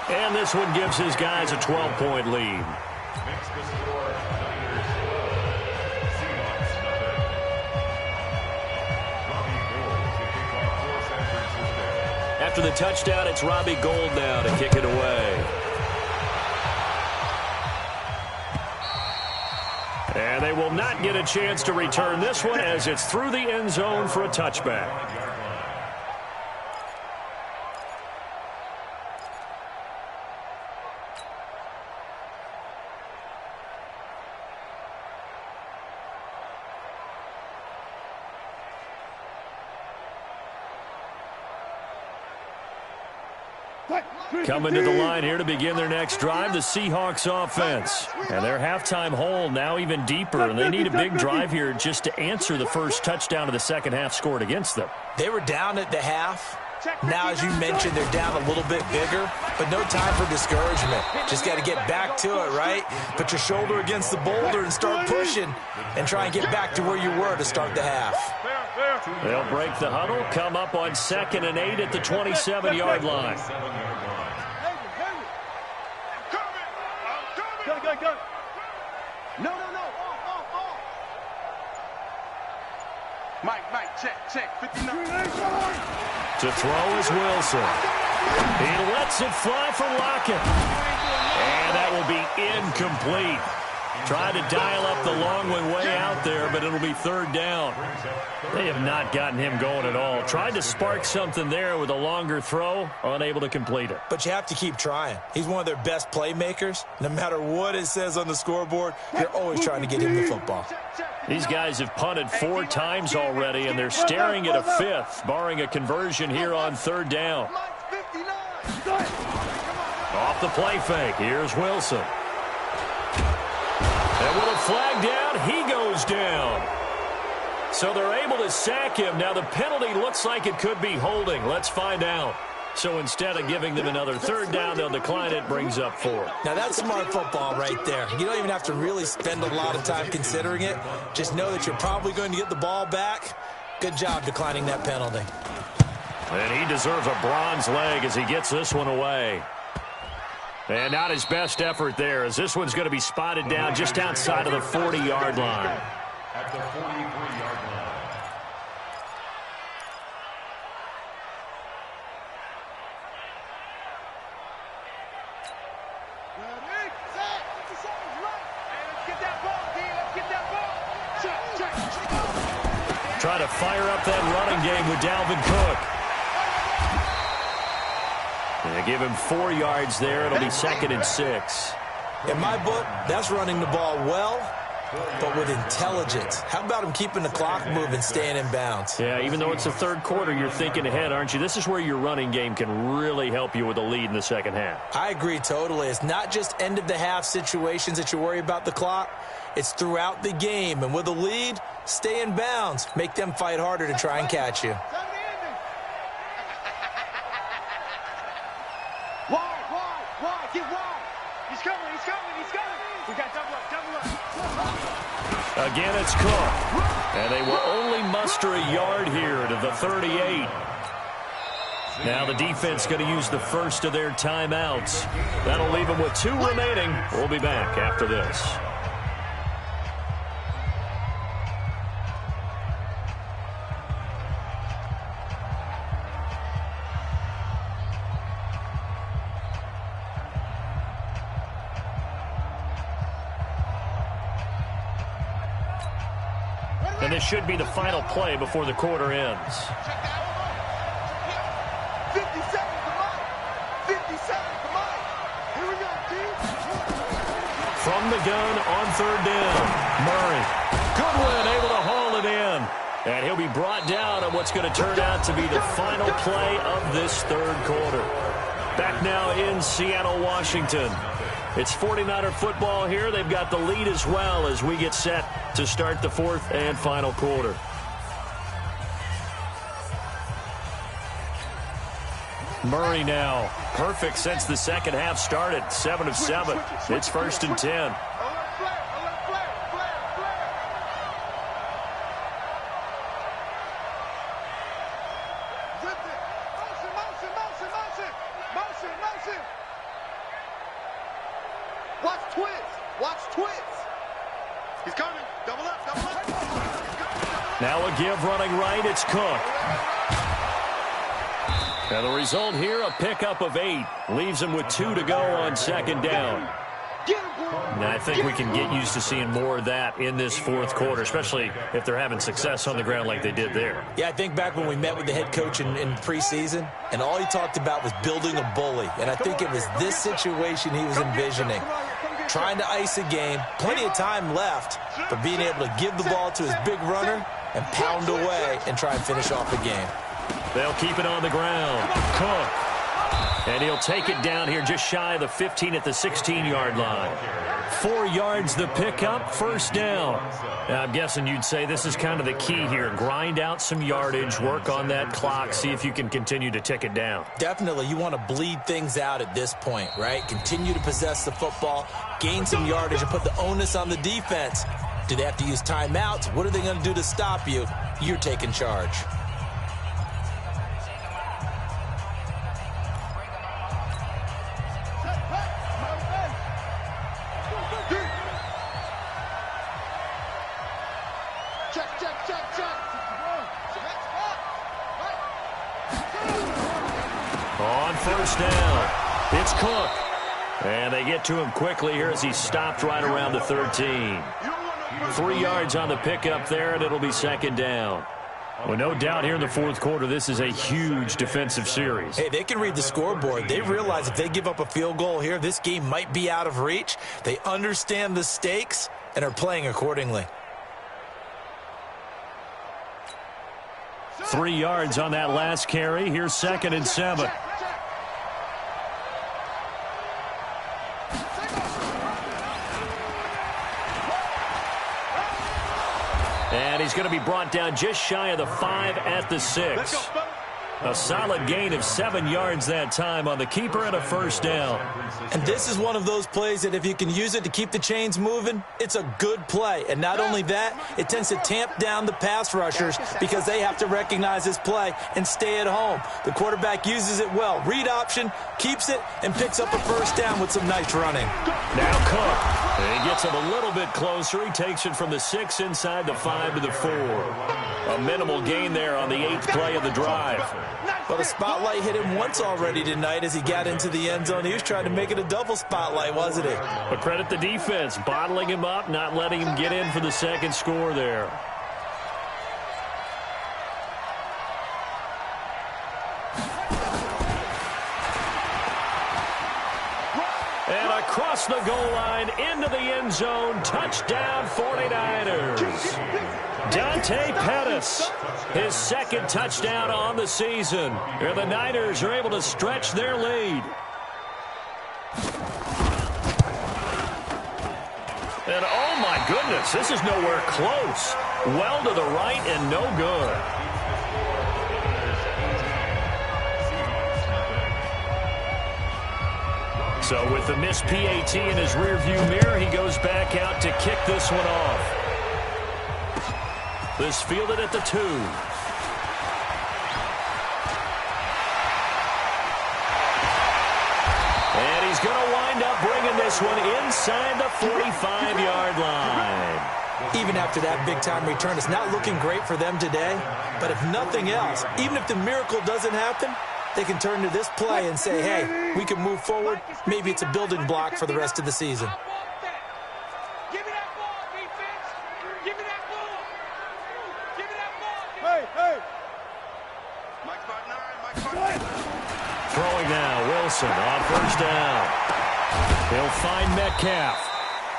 And this one gives his guys a 12-point lead. Makes the score Niners 12, Seahawks nothing. Robbie Gould to kick off for San Francisco. After the touchdown, it's Robbie Gould now to kick it away. And they will not get a chance to return this one as it's through the end zone for a touchback. Coming to the line here to begin their next drive, the Seahawks offense. And their halftime hole now even deeper, and they need a big drive here just to answer the first touchdown of the second half scored against them. They were down at the half. Now, as you mentioned, they're down a little bit bigger, but no time for discouragement. Just got to get back to it, right? Put your shoulder against the boulder and start pushing and try and get back to where you were to start the half. They'll break the huddle, come up on 2nd and 8 at the 27-yard line. Go. No. Off. Mike, check. 59. To throw is Wilson. He lets it fly for Lockett. And that will be incomplete. Tried to dial up the long one way out there, but it'll be 3rd down. They have not gotten him going at all. Tried to spark something there with a longer throw, unable to complete it. But you have to keep trying. He's one of their best playmakers. No matter what it says on the scoreboard, you're always trying to get him the football. These guys have punted 4 times already, and they're staring at a 5th, barring a conversion here on 3rd down. Off the play fake, here's Wilson. And with a flag down, he goes down. So they're able to sack him. Now the penalty looks like it could be holding. Let's find out. So instead of giving them another 3rd down, they'll decline it, brings up 4. Now that's smart football right there. You don't even have to really spend a lot of time considering it. Just know that you're probably going to get the ball back. Good job declining that penalty. And he deserves a bronze leg as he gets this one away. And not his best effort there, as this one's going to be spotted down just outside of the 40-yard line. At the 43-yard line. Try to fire up that running game with Dalvin Cook. And they give him 4 yards there. It'll be 2nd and 6. In my book, that's running the ball well, but with intelligence. How about him keeping the clock moving, staying in bounds? Yeah, even though it's the 3rd quarter, you're thinking ahead, aren't you? This is where your running game can really help you with a lead in the second half. I agree totally. It's not just end-of-the-half situations that you worry about the clock. It's throughout the game. And with a lead, stay in bounds. Make them fight harder to try and catch you. Wide, get wide. He's coming. We got double up. Again, it's Cook. And they will only muster a yard here to the 38. Now the defense going to use the first of their timeouts. That'll leave them with 2 remaining. We'll be back after this. Ready, And this should be the final play before the quarter ends. 50 seconds, come on. 50 seconds, come on. Here we go, dude. From the gun on third down, Murray. Goodwin able to haul it in. And he'll be brought down on what's going to turn out to be the final play of this third quarter. Back now in Seattle, Washington. It's 49er football here. They've got the lead as well as we get set to start the fourth and final quarter. Murray now. Perfect since the second half started. 7 of 7. It's 1st and 10. Watch twist. Watch twist. He's coming. Double up, double up. Now a give running right. It's Cook. And the result here, a pickup of 8. Leaves him with 2 to go on second down. And I think we can get used to seeing more of that in this fourth quarter, especially if they're having success on the ground like they did there. Yeah, I think back when we met with the head coach in preseason, and all he talked about was building a bully. And I think it was this situation he was envisioning. Trying to ice a game, plenty of time left, but being able to give the ball to his big runner and pound away and try and finish off the game. They'll keep it on the ground. Cook. And he'll take it down here just shy of the 15 at the 16-yard line. 4 yards the pickup, first down. Now, I'm guessing you'd say this is kind of the key here. Grind out some yardage, work on that clock, see if you can continue to tick it down. Definitely, you want to bleed things out at this point, right? Continue to possess the football, gain some yardage, and put the onus on the defense. Do they have to use timeouts? What are they going to do to stop you? You're taking charge. On first down, it's Cook. And they get to him quickly here as he stopped right around the 13. 3 yards on the pickup there, and it'll be second down. Well, no doubt here in the fourth quarter, this is a huge defensive series. Hey, they can read the scoreboard. They realize if they give up a field goal here, this game might be out of reach. They understand the stakes and are playing accordingly. 3 yards on that last carry. Here's 2nd and 7. And he's going to be brought down just shy of the 5 at the 6. A solid gain of 7 yards that time on the keeper and a first down. And this is one of those plays that if you can use it to keep the chains moving, it's a good play. And not only that, it tends to tamp down the pass rushers because they have to recognize this play and stay at home. The quarterback uses it well. Read option, keeps it, and picks up a first down with some nice running. Now Cook. He gets him a little bit closer. He takes it from the 6 inside the 5 to the 4. A minimal gain there on the 8th play of the drive. Well, the spotlight hit him once already tonight as he got into the end zone. He was trying to make it a double spotlight, wasn't he? But credit the defense, bottling him up, not letting him get in for the second score there. And across the goal line, into the end zone, touchdown 49ers. Dante Pettis, his 2nd touchdown on the season. And the Niners are able to stretch their lead. And oh my goodness, this is nowhere close. Well to the right and no good. So with the missed PAT in his rearview mirror, he goes back out to kick this one off. This fielded at the 2. And he's going to wind up bringing this one inside the 45-yard line. Even after that big-time return, it's not looking great for them today. But if nothing else, even if the miracle doesn't happen, they can turn to this play and say, hey, we can move forward. Maybe it's a building block for the rest of the season. Give me that ball, defense. Give me that ball. Give me that ball. Hey, hey. Mike's got 9. Mike's got 9. Throwing now, Wilson on first down. He'll find Metcalf.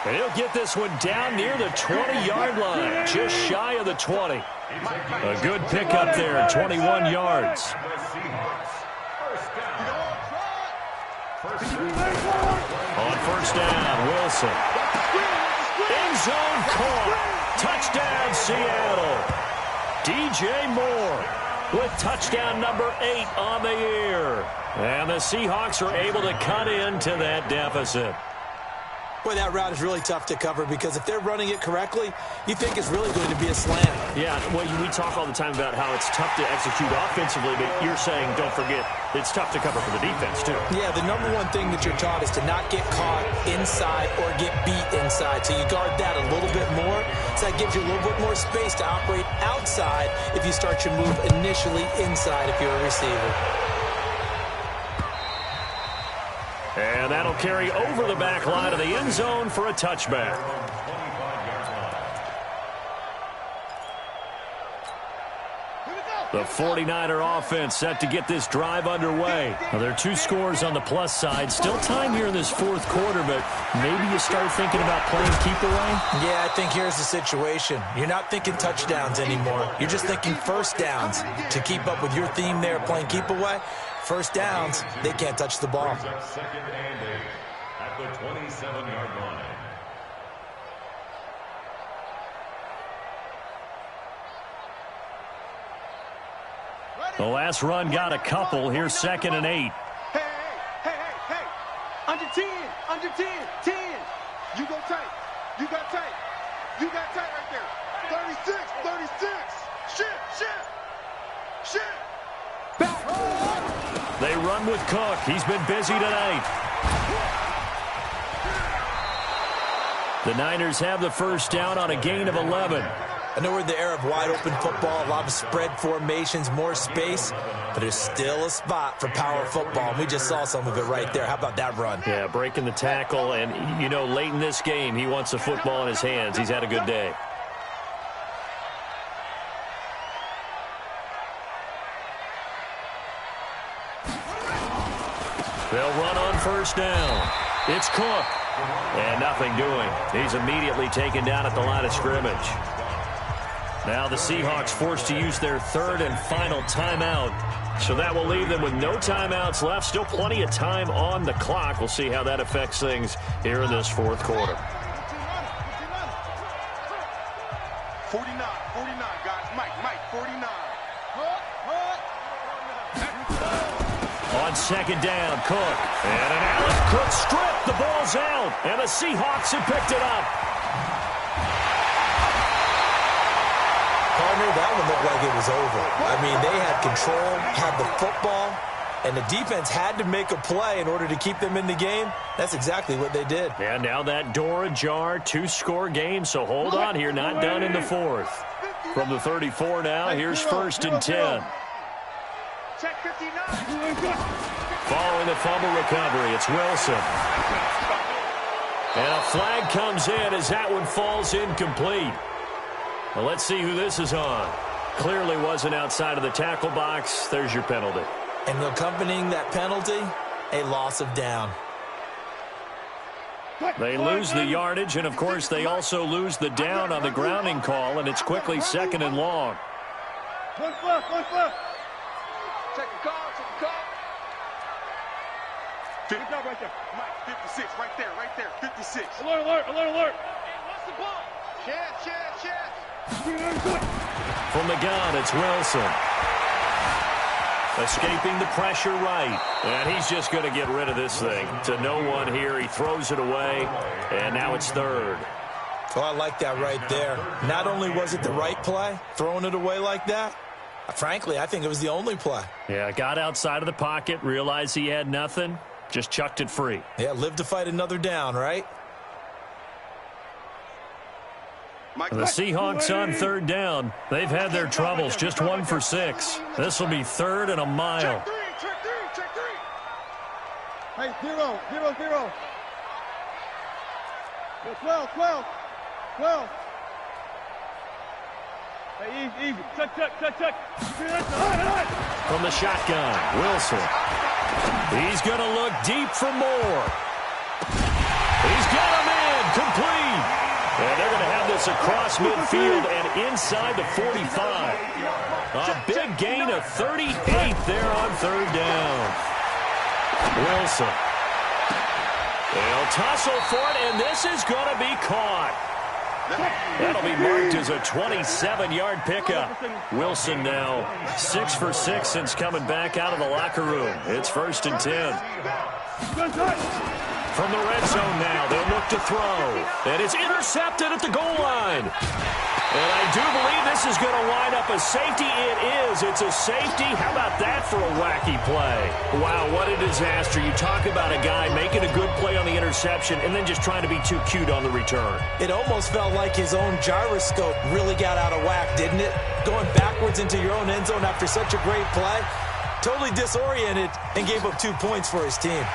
And he'll get this one down near the 20-yard line, just shy of the 20. A good pickup there, 21 yards. On first down, Wilson. End zone caught. Touchdown, Seattle. DJ Moore with touchdown number 8 on the year. And the Seahawks are able to cut into that deficit. Boy, that route is really tough to cover because if they're running it correctly, you think it's really going to be a slant. Yeah, well, we talk all the time about how it's tough to execute offensively, but you're saying, don't forget, it's tough to cover for the defense, too. Yeah, the number one thing that you're taught is to not get caught inside or get beat inside. So you guard that a little bit more. So that gives you a little bit more space to operate outside if you start your move initially inside if you're a receiver. And that'll carry over the back line of the end zone for a touchback. The 49er offense set to get this drive underway. Now, there are 2 scores on the plus side. Still time here in this fourth quarter, but maybe you start thinking about playing keep away? Yeah, I think here's the situation. You're not thinking touchdowns anymore. You're just thinking first downs. To keep up with your theme there, playing keep away, first downs, they can't touch the ball. Second and 8 at the 27-yard line. The last run got a couple. Here's second and 8. Hey, hey, hey, hey, hey. Under 10, under 10, 10. You go tight. You got tight. You got tight right there. 36, 36. Shit. Back. They run with Cook. He's been busy tonight. The Niners have the first down on a gain of 11. I know we're in the era of wide-open football, a lot of spread formations, more space, but there's still a spot for power football, and we just saw some of it right there. How about that run? Yeah, breaking the tackle, and, you know, late in this game, he wants the football in his hands. He's had a good day. They'll run on first down. It's Cook. And nothing doing. He's immediately taken down at the line of scrimmage. Now the Seahawks forced to use their third and final timeout. So that will leave them with no timeouts left. Still plenty of time on the clock. We'll see how that affects things here in this fourth quarter. 49, guys. Mike, 49. On second down, Cook. And an Alex Cook strip. The ball's out. And the Seahawks have picked it up. Partner, that one looked like it was over. I mean, they had control, had the football, and the defense had to make a play in order to keep them in the game. That's exactly what they did. And now that door ajar, 2-score game, so hold on here, not done in the fourth. From the 34 now, here's first and 10. Check 59. Following the fumble recovery, it's Wilson. And a flag comes in as that one falls incomplete. Well, let's see who this is on. Clearly wasn't outside of the tackle box. There's your penalty. And accompanying that penalty, a loss of down. They lose the yardage, and, of course, they also lose the down on the grounding call, and it's quickly second and long. One foot. Check the call. 50 right there. Mike, 56, right there, 56. Alert. What's the ball? Chance. From the gun, it's Wilson. Escaping the pressure right. And he's just going to get rid of this thing. To no one here. He throws it away. And now it's third. Oh, I like that right there. Not only was it the right play, throwing it away like that, frankly, I think it was the only play. Yeah, got outside of the pocket, realized he had nothing, just chucked it free. Yeah, live to fight another down, right? The Seahawks on third down. They've had their troubles, just 1 for 6. This will be third and a mile. Check three. Hey, 0. 12. Hey, easy. Touch. From the shotgun, Wilson. He's going to look deep for more. He's got him in, complete. And they're going to have this across midfield and inside the 45. A big gain of 38 there on third down. Wilson. They'll tussle for it, and this is going to be caught. That'll be marked as a 27-yard pickup. Wilson now 6 for 6 since coming back out of the locker room. It's 1st and 10. From the red zone now, they'll look to throw. And it's intercepted at the goal line. And I do believe this is going to wind up a safety. It is. It's a safety. How about that for a wacky play? Wow, what a disaster. You talk about a guy making a good play on the interception and then just trying to be too cute on the return. It almost felt like his own gyroscope really got out of whack, didn't it? Going backwards into your own end zone after such a great play. Totally disoriented and gave up 2 points for his team.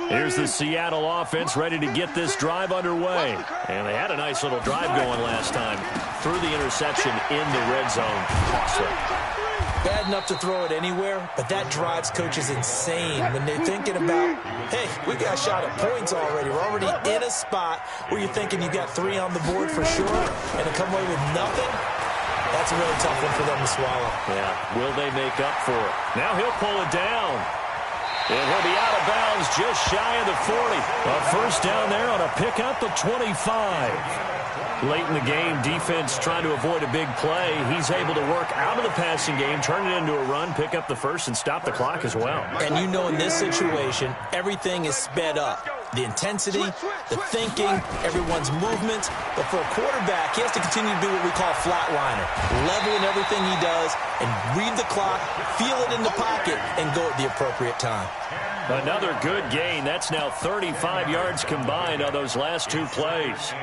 Here's the Seattle offense ready to get this drive underway. And they had a nice little drive going last time. Threw the interception in the red zone. Bad enough to throw it anywhere, but that drives coaches insane when they're thinking about, hey, we got a shot at points already. We're already in a spot where you're thinking you got 3 on the board for sure, and to come away with nothing, that's a really tough one for them to swallow. Yeah, will they make up for it? Now he'll pull it down. And he'll be out of bounds just shy of the 40. A first down there on a pickup of 25. Late in the game, defense trying to avoid a big play. He's able to work out of the passing game, turn it into a run, pick up the first, and stop the clock as well. And you know in this situation, everything is sped up. The intensity, the thinking, everyone's movements. But for a quarterback, he has to continue to do what we call flatliner. Level in everything he does and read the clock, feel it in the pocket, and go at the appropriate time. Another good gain. That's now 35 yards combined on those last 2 plays.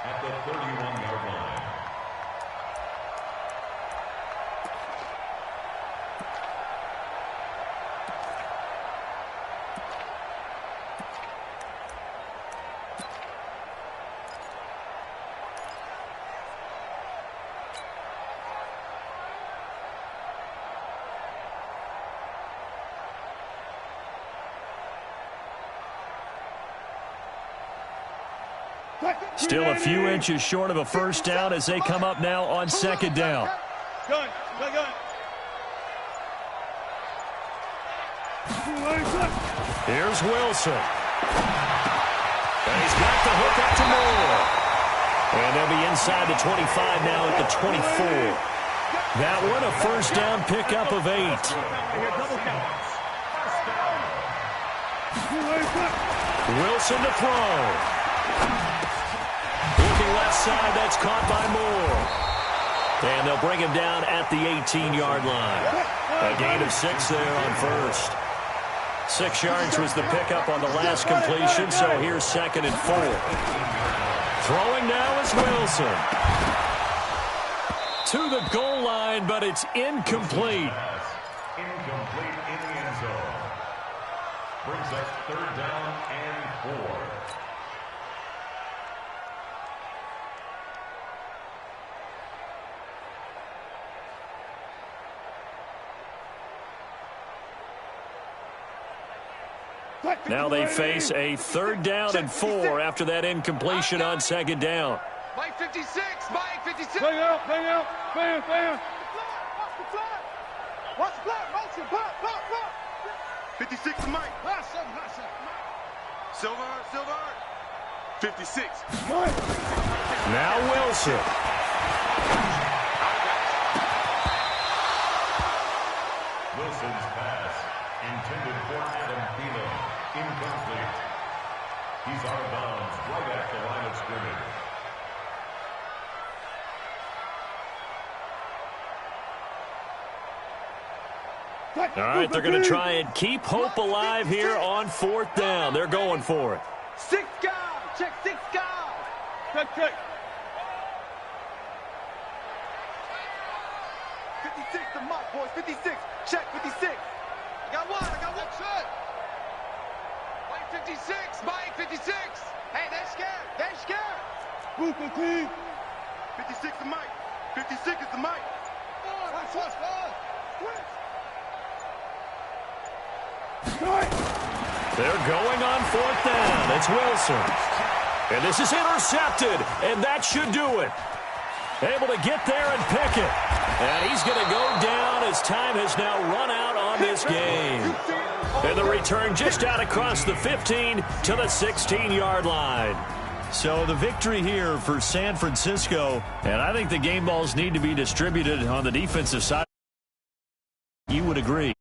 At the 31-yard line. Still a few inches short of a first down as they come up now on 2nd down. Gun. Here's Wilson. And he's got the hook up to Moore. And they'll be inside the 25 now at the 24. That one a first down pickup of 8. Wilson to throw. Looking left side, that's caught by Moore. And they'll bring him down at the 18-yard line. A gain of 6 there on first. 6 yards was the pickup on the last completion, so here's 2nd and 4. Throwing now is Wilson. To the goal line, but it's incomplete. Incomplete in the end zone. Brings up 3rd down and 4. Now they face a 3rd down and 4 after that incompletion on 2nd down. Mike 56, Mike 56. Bang out. Bam. Watch the flat. Motion, pop. 56 Mike. Silver. 56. Now Wilson. Wilson's pass intended for Adam Thielen. Incomplete. He's out of bounds right at the line of scrimmage. All right, they're going to try and keep hope alive here on 4th down. They're going for it. 6 guys. Check 6 guys. Check. 56 to Mike, boys. 56. Check 56. I got one. Shot. Mike 56. Mike 56. Hey, they're scared. They're scared. Move the team. 56 to Mike. 56 is to Mike. Switch. They're going on 4th down. It's Wilson. And this is intercepted, and that should do it. Able to get there and pick it. And he's going to go down as time has now run out on this game. And the return just out across the 15 to the 16-yard line. So the victory here for San Francisco, and I think the game balls need to be distributed on the defensive side. You would agree.